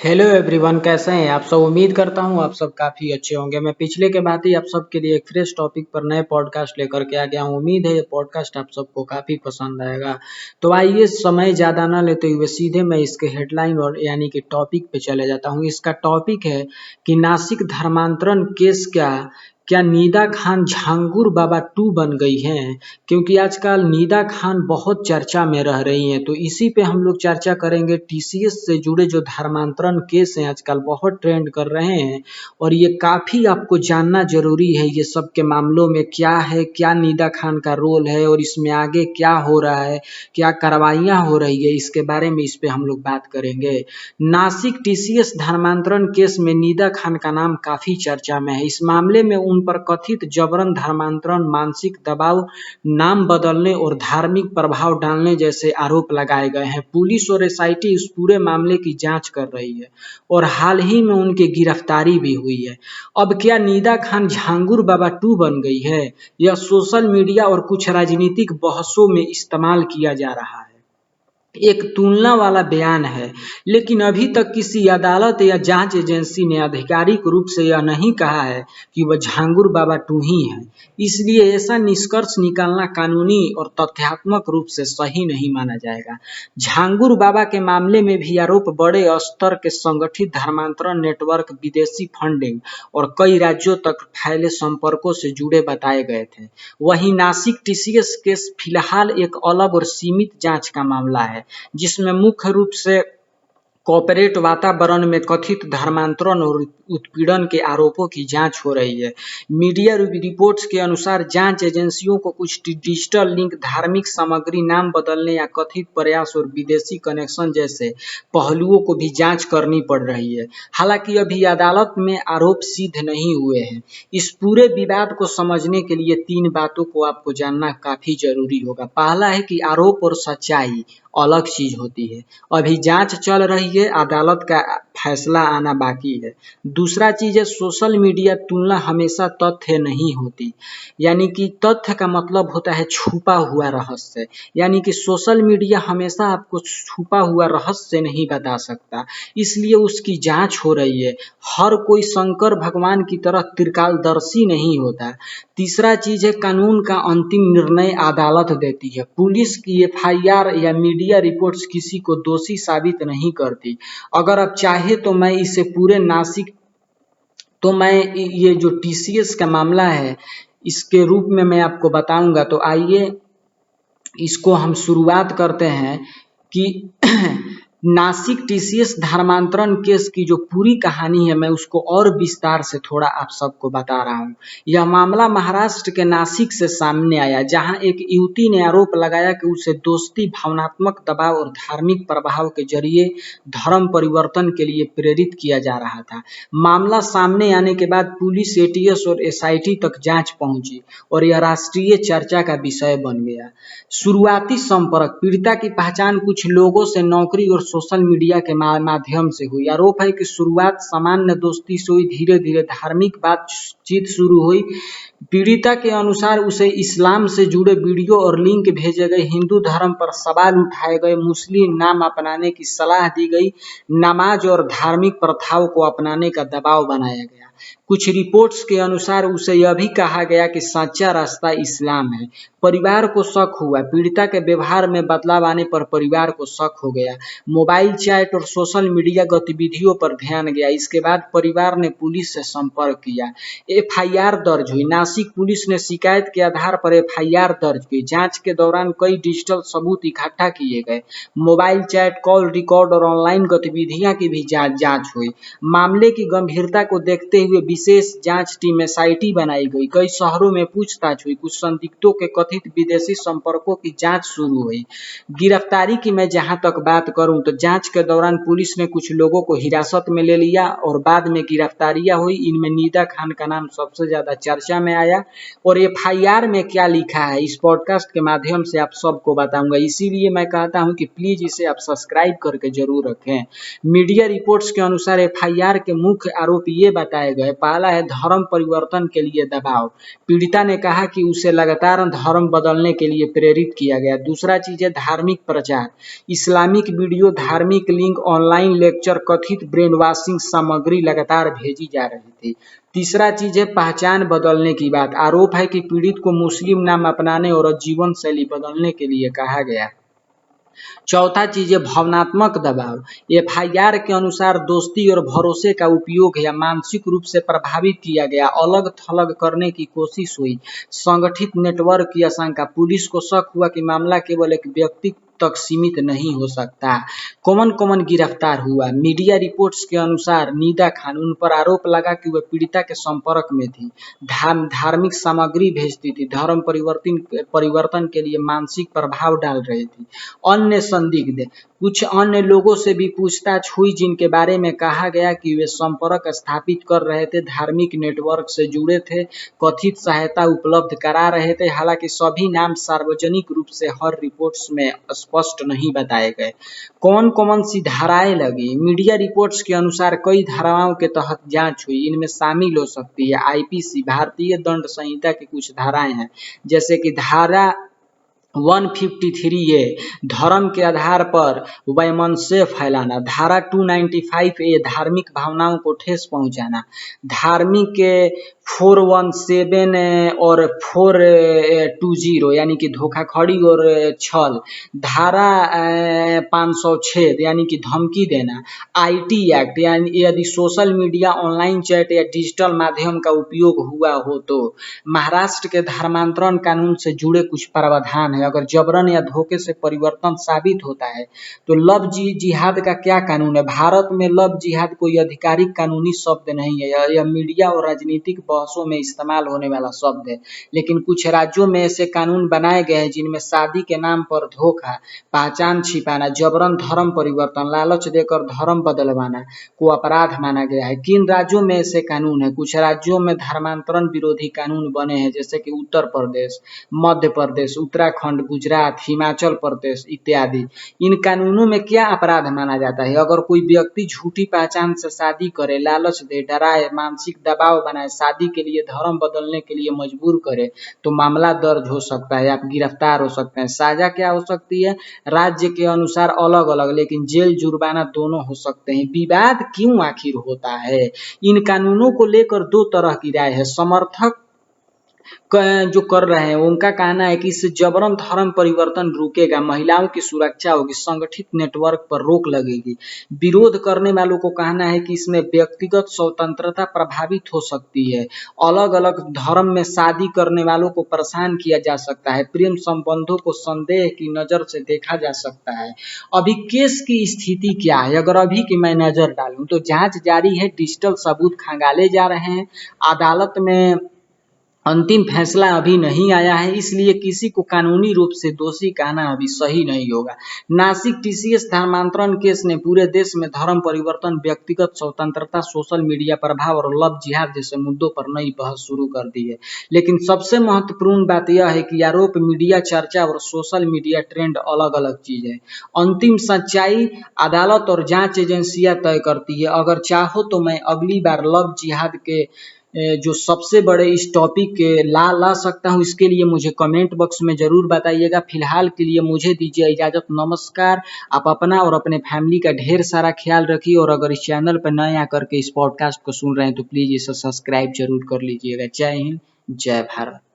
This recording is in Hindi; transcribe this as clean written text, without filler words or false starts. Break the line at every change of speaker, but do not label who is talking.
हेलो एवरीवन, कैसे हैं आप सब। उम्मीद करता हूं आप सब काफ़ी अच्छे होंगे। मैं पिछले के बाद ही आप सबके लिए एक फ्रेश टॉपिक पर नए पॉडकास्ट लेकर के आ गया हूं। उम्मीद है ये पॉडकास्ट आप सबको काफ़ी पसंद आएगा। तो आइए समय ज़्यादा ना लेते हुए सीधे मैं इसके हेडलाइन और यानी कि टॉपिक पे चले जाता हूं। इसका टॉपिक है कि नासिक धर्मांतरण केस क्या क्या निदा खान झांगुर बाबा 2 बन गई हैं। क्योंकि आजकल निदा खान बहुत चर्चा में रह रही हैं, तो इसी पे हम लोग चर्चा करेंगे। टीसीएस से जुड़े जो धर्मांतरण केस हैं आजकल बहुत ट्रेंड कर रहे हैं और ये काफ़ी आपको जानना जरूरी है। ये सब के मामलों में क्या है, क्या निदा खान का रोल है और इसमें आगे क्या हो रहा है, क्या कार्रवाइयाँ हो रही है, इसके बारे में इस पे हम लोग बात करेंगे। नासिक टीसीएस धर्मांतरण केस में निदा खान का नाम काफ़ी चर्चा में है। इस मामले में उन पर कथित जबरन धर्मांतरण, मानसिक दबाव, नाम बदलने और धार्मिक प्रभाव डालने जैसे आरोप लगाए गए हैं। पुलिस और एसआईटी इस पूरे मामले की जांच कर रही है और हाल ही में उनकी गिरफ्तारी भी हुई है। अब क्या निदा खान झांगुर बाबा 2 बन गई है? यह सोशल मीडिया और कुछ राजनीतिक बहसों में इस्तेमाल किया जा रहा है। एक तुलना वाला बयान है, लेकिन अभी तक किसी अदालत या जांच एजेंसी ने आधिकारिक रूप से यह नहीं कहा है कि वह झांगुर बाबा 2 ही है। इसलिए ऐसा निष्कर्ष निकालना कानूनी और तथ्यात्मक रूप से सही नहीं माना जाएगा। झांगुर बाबा के मामले में भी आरोप बड़े स्तर के संगठित धर्मांतरण नेटवर्क, विदेशी फंडिंग और कई राज्यों तक फैले संपर्कों से जुड़े बताए गए थे। वहीं नासिक टीसीएस केस फिलहाल एक अलग और सीमित जांच का मामला है, जिसमें मुख्य रूप से कॉर्पोरेट वातावरण में कथित धर्मांतरण और उत्पीड़न के आरोपों की जांच हो रही है। मीडिया रिपोर्ट्स के अनुसार जांच एजेंसियों को कुछ डिजिटल लिंक, धार्मिक सामग्री, नाम बदलने या कथित प्रयास और विदेशी कनेक्शन जैसे पहलुओं को भी जांच करनी पड़ रही है। हालांकि अभी अदालत में आरोप सिद्ध नहीं हुए हैं। इस पूरे विवाद को समझने के लिए 3 बातों को आपको जानना काफी जरूरी होगा। पहला है कि आरोप और सच्चाई अलग चीज होती है। अभी जांच चल रही है, अदालत का फैसला आना बाकी है। दूसरा चीज है, सोशल मीडिया तुलना हमेशा तथ्य नहीं होती। यानी कि तथ्य का मतलब होता है छुपा हुआ रहस्य। यानी कि सोशल मीडिया हमेशा आपको छुपा हुआ रहस्य नहीं बता सकता, इसलिए उसकी जांच हो रही है। हर कोई शंकर भगवान की तरह त्रिकालदर्शी नहीं होता। तीसरा चीज है, कानून का अंतिम निर्णय अदालत देती है। पुलिस की एफआईआर या मीडिया रिपोर्ट्स किसी को दोषी साबित नहीं करती। अगर आप चाहे तो मैं इसे पूरे नासिक तो मैं ये जो टीसीएस का मामला है इसके रूप में मैं आपको बताऊंगा। तो आइए इसको हम शुरुआत करते हैं कि नासिक टीसीएस धर्मांतरण केस की जो पूरी कहानी है मैं उसको और विस्तार से थोड़ा आप सबको बता रहा हूँ। यह मामला महाराष्ट्र के नासिक से सामने आया, जहां एक युवती ने आरोप लगाया कि उसे दोस्ती, भावनात्मक दबाव और धार्मिक प्रभाव के जरिए धर्म परिवर्तन के लिए प्रेरित किया जा रहा था। मामला सामने आने के बाद पुलिस, एटीएस और एसआईटी तक जांच पहुंची और यह राष्ट्रीय चर्चा का विषय बन गया। शुरुआती संपर्क, पीड़िता की पहचान कुछ लोगों से नौकरी और सोशल मीडिया के माध्यम से हुई। आरोप है कि शुरुआत सामान्य दोस्ती से हुई, धीरे धीरे धार्मिक बातचीत शुरू हुई। पीड़िता के अनुसार उसे इस्लाम से जुड़े वीडियो और लिंक भेजे गए, हिंदू धर्म पर सवाल उठाए गए, मुस्लिम नाम अपनाने की सलाह दी गई, नमाज और धार्मिक प्रथाओं को अपनाने का दबाव बनाया गया। कुछ रिपोर्ट्स के अनुसार उसे यह भी कहा गया कि सच्चा रास्ता इस्लाम है। परिवार को शक हुआ, पीड़िता के व्यवहार में बदलाव आने पर परिवार को शक हो गया। मोबाइल चैट और सोशल मीडिया गतिविधियों पर ध्यान गया। इसके बाद परिवार ने पुलिस से संपर्क किया। एफआईआर दर्ज हुई। नासिक पुलिस ने शिकायत के आधार पर एफआईआर दर्ज की। जांच के दौरान कई डिजिटल सबूत इकट्ठा किए गए। मोबाइल चैट, कॉल रिकॉर्ड और ऑनलाइन गतिविधियां की भी जांच हुई। मामले की गंभीरता को देखते हुए विशेष जांच टीम एसआईटी बनाई गई। कई शहरों में पूछताछ हुई। कुछ संदिग्धों के कथित विदेशी संपर्कों की जांच शुरू हुई। गिरफ्तारी की मैं जहां तक बात करूं तो जांच के दौरान पुलिस ने कुछ लोगों को हिरासत में ले लिया और बाद में गिरफ्तारियां हुई। इनमें निदा खान का नाम सबसे ज्यादा चर्चा में आया। और एफआईआर में क्या लिखा है इस पॉडकास्ट के माध्यम से आप सबको बताऊंगा। इसीलिए मैं कहता हूं कि प्लीज इसे आप सब्सक्राइब करके जरूर रखें। मीडिया रिपोर्ट्स के अनुसार एफआईआर के मुख्य आरोप ये बताए बताए गए। पहला है धर्म परिवर्तन के लिए दबाव। पीड़िता ने कहा कि उसे लगातार धर्म बदलने के लिए प्रेरित किया गया। दूसरा चीज है धार्मिक प्रचार। इस्लामिक वीडियो, धार्मिक लिंक, ऑनलाइन लेक्चर, कथित ब्रेन वॉशिंग सामग्री लगातार भेजी जा रही थी। तीसरा चीज है पहचान बदलने की बात। आरोप है कि पीड़ित को मुस्लिम नाम अपनाने और जीवन शैली बदलने के लिए कहा गया। चौथा चीज है भावनात्मक दबाव। एफआईआर के अनुसार दोस्ती और भरोसे का उपयोग या मानसिक रूप से प्रभावित किया गया, अलग थलग करने की कोशिश हुई, संगठित नेटवर्क की आशंका। पुलिस को शक हुआ कि मामला केवल एक व्यक्ति तक सीमित नहीं हो सकता। कौन कौन गिरफ्तार हुआ? मीडिया रिपोर्ट्स के अनुसार निदा खान, उन पर आरोप लगा कि वह पीड़िता के संपर्क में थी, धार्मिक सामग्री भेजती थी, धर्म परिवर्तन के लिए मानसिक प्रभाव डाल रही थी। अन्य संदिग्ध, कुछ अन्य लोगों से भी पूछताछ हुई जिनके बारे में कहा गया कि वे संपर्क स्थापित कर रहे थे, धार्मिक नेटवर्क से जुड़े थे, कथित सहायता उपलब्ध करा रहे थे। हालांकि सभी नाम सार्वजनिक रूप से हर रिपोर्ट्स में स्पष्ट नहीं बताए गए। कौन कौन सी धाराएं लगी? मीडिया रिपोर्ट्स के अनुसार कई धाराओं के तहत जांच हुई। इनमें शामिल हो सकती है आईपीसी, भारतीय दंड संहिता की कुछ धाराएं हैं, जैसे कि धारा 153A धर्म के आधार पर वैमनस्य फैलाना, धारा 295A धार्मिक भावनाओं को ठेस पहुंचाना, धार्मिक 417 और 420 यानी कि धोखाधड़ी और छल, धारा 506 यानी कि धमकी देना, आईटी एक्ट यानी यदि सोशल मीडिया, ऑनलाइन चैट या डिजिटल माध्यम का उपयोग हुआ हो तो, महाराष्ट्र के धर्मांतरण कानून से जुड़े कुछ प्रावधान है। अगर जबरन या धोखे से परिवर्तन साबित होता है तो लव जिहाद का क्या कानून है? भारत में लव जिहाद कोई आधिकारिक कानूनी शब्द नहीं है, यह मीडिया और राजनीतिक बहसों में इस्तेमाल होने वाला शब्द है। लेकिन कुछ राज्यों में ऐसे कानून बनाए गए हैं जिनमें शादी के नाम पर धोखा, पहचान छिपाना, जबरन धर्म परिवर्तन, लालच देकर धर्म बदलवाना को अपराध माना गया है। किन राज्यों में ऐसे कानून है? कुछ राज्यों में धर्मांतरण विरोधी कानून बने हैं, जैसे कि उत्तर प्रदेश, मध्य प्रदेश, उत्तराखंड, गुजरात, हिमाचल प्रदेश इत्यादि। इन कानूनों में क्या अपराध माना जाता है? अगर कोई व्यक्ति झूठी पहचान से शादी करे, लालच दे, डराए, मानसिक दबाव बनाए, शादी के लिए धर्म बदलने के लिए मजबूर करे तो मामला दर्ज हो सकता है, आप गिरफ्तार हो सकते हैं। सजा क्या हो सकती है? राज्य के अनुसार अलग अलग, लेकिन जेल जुर्माना दोनों हो सकते हैं। विवाद क्यों आखिर होता है? इन कानूनों को लेकर दो तरह की राय है। समर्थक जो कर रहे हैं उनका कहना है कि इससे जबरन धर्म परिवर्तन रुकेगा, महिलाओं की सुरक्षा होगी, संगठित नेटवर्क पर रोक लगेगी। विरोध करने वालों को कहना है कि इसमें व्यक्तिगत स्वतंत्रता प्रभावित हो सकती है, अलग अलग धर्म में शादी करने वालों को परेशान किया जा सकता है, प्रेम संबंधों को संदेह की नजर से देखा जा सकता है। अभी केस की स्थिति क्या है? अगर अभी की मैं नजर डालूं तो जांच जारी है, डिजिटल सबूत खंगाले जा रहे हैं, अदालत में अंतिम फैसला अभी नहीं आया है, इसलिए किसी को कानूनी रूप से दोषी कहना अभी सही नहीं होगा। नासिक टीसीएस धर्मांतरण केस ने पूरे देश में धर्म परिवर्तन, व्यक्तिगत स्वतंत्रता, सोशल मीडिया प्रभाव और लव जिहाद जैसे मुद्दों पर नई बहस शुरू कर दी है। लेकिन सबसे महत्वपूर्ण बात यह है कि आरोप, मीडिया चर्चा और सोशल मीडिया ट्रेंड अलग अलग चीज है। अंतिम सच्चाई अदालत और जांच एजेंसियां तय करती है। अगर चाहो तो मैं अगली बार लव जिहाद के जो सबसे बड़े इस टॉपिक के ला सकता हूँ, इसके लिए मुझे कमेंट बॉक्स में जरूर बताइएगा। फिलहाल के लिए मुझे दीजिए इजाजत, नमस्कार। आप अपना और अपने फैमिली का ढेर सारा ख्याल रखिए, और अगर इस चैनल पर नए आकर के इस पॉडकास्ट को सुन रहे हैं तो प्लीज इसे सब्सक्राइब जरूर कर लीजिएगा। जय हिंद, जय भारत।